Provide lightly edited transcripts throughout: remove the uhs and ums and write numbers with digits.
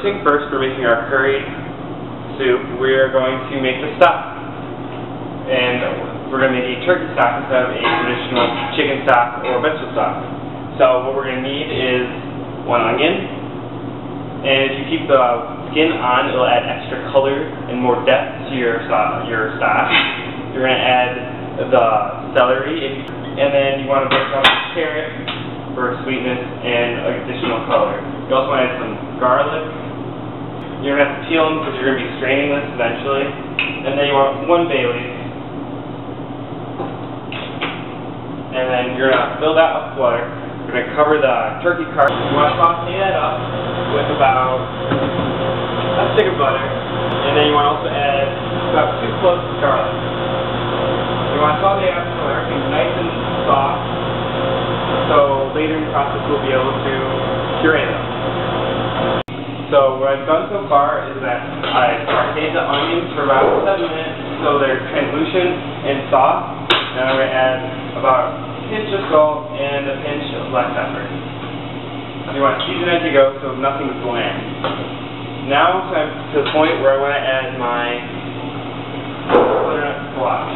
thing first, we're making our curry soup. We're going to make the stock. And we're going to make a turkey stock instead of a traditional chicken stock or vegetable stock. So what we're going to need is 1 onion. And if you keep the skin on, it'll add extra color and more depth to your stock. You're going to add the celery, and then you want to break up the carrot for sweetness and additional color. You also want to add some garlic. You're going to have to peel them because you're going to be straining this eventually. And then you want 1 bay leaf. And then you're going to fill that with water. You're going to cover the turkey carcass. You want to saute that up with about a stick of butter. And then you want to also add about 2 cloves of garlic. You want to saute that until everything's nice and soft. So later in the process we'll be able to puree them. So what I've done so far is that I've sauteed the onions for about 7 minutes so they're translucent and soft. And I'm going to add about a pinch of salt and a pinch of black pepper. You want to season as you go so nothing's bland. Now I'm to the point where I want to add my butternut squash.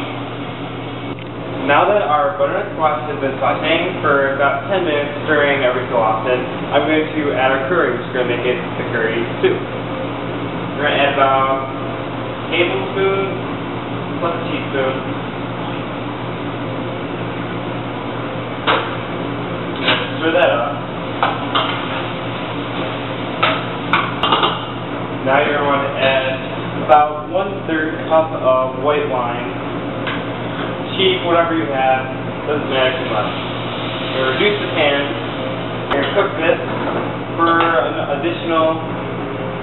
Now that our butternut squash has been sauteing for about 10 minutes, stirring every so often, I'm going to add our curry, which is going to make it the curry soup. We're going to add about a tablespoon plus a teaspoon. Stir that up. Now you're going to want to add about 1/3 cup of white wine. Cheap, whatever you have, doesn't matter too much. You reduce the pan. You're going to cook this for an additional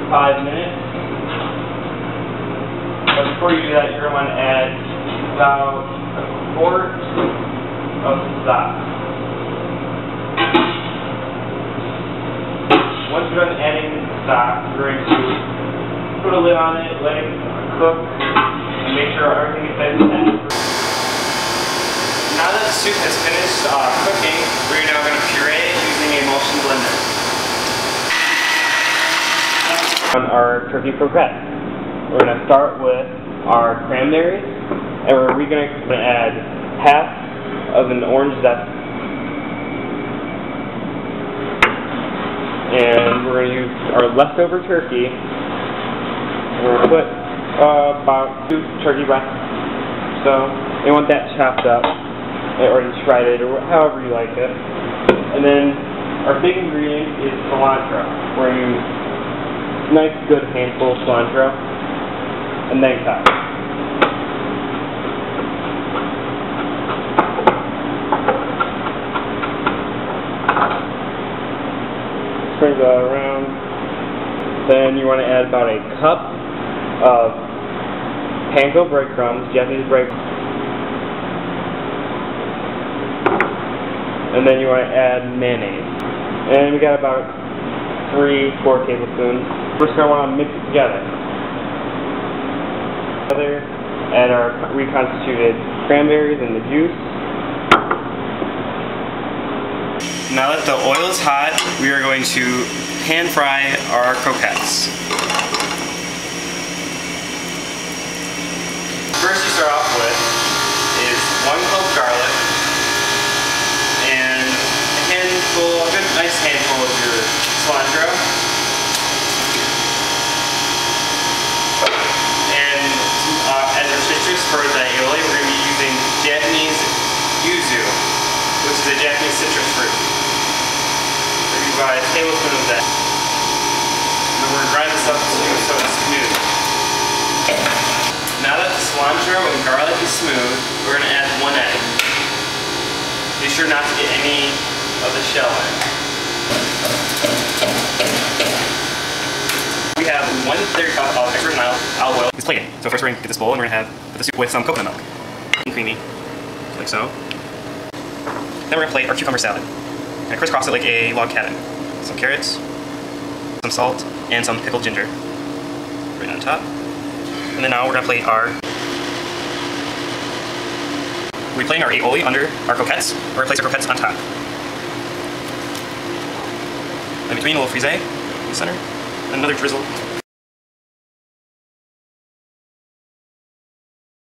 5 minutes. But before you do that, you're going to want to add about a quart of stock. Once you're done adding the stock, you're going to put a lid on it, let it cook, and make sure everything is nice and tender. Now that the soup has finished cooking, we're now going to puree it using a motion blender. On our turkey croquette, we're going to start with our cranberries, and we're going to add half of an orange zest. And we're going to use our leftover turkey. We're going to put about 2 turkey breasts. So you want that chopped up, or shredded, or however you like it. And then our big ingredient is cilantro. We're going to use a nice good handful of cilantro, and then cut. Sprinkle that around. Then you want to add about a cup of panko breadcrumbs, Japanese breadcrumbs. And then you want to add mayonnaise. And we got about 3-4 tablespoons. We're just going to want to mix it together. Add our reconstituted cranberries and the juice. Now that the oil is hot, we are going to pan fry our croquettes. First you start off with is 1 clove garlic, and a good nice handful of your cilantro, and as your citrus for the aioli, we're going to be using Japanese yuzu, which is a Japanese citrus fruit. We're going to use about a tablespoon of that. And then we're going to grind this up so it's smooth. Now that the cilantro and garlic is smooth, we're going to add 1 egg. Be sure not to get any of the shell in. We have 1/3 cup of extra virgin olive oil. It's plated. So first we're going to get this bowl and we're going to put the soup with some coconut milk. Creamy, like so. Then we're going to plate our cucumber salad. And crisscross it like a log cabin. Some carrots, some salt, and some pickled ginger. Right on top. And then now we're going to plate our... We plate our aioli under our croquettes. We're going to place our croquettes on top. In between, a little frisee in the center. Another drizzle.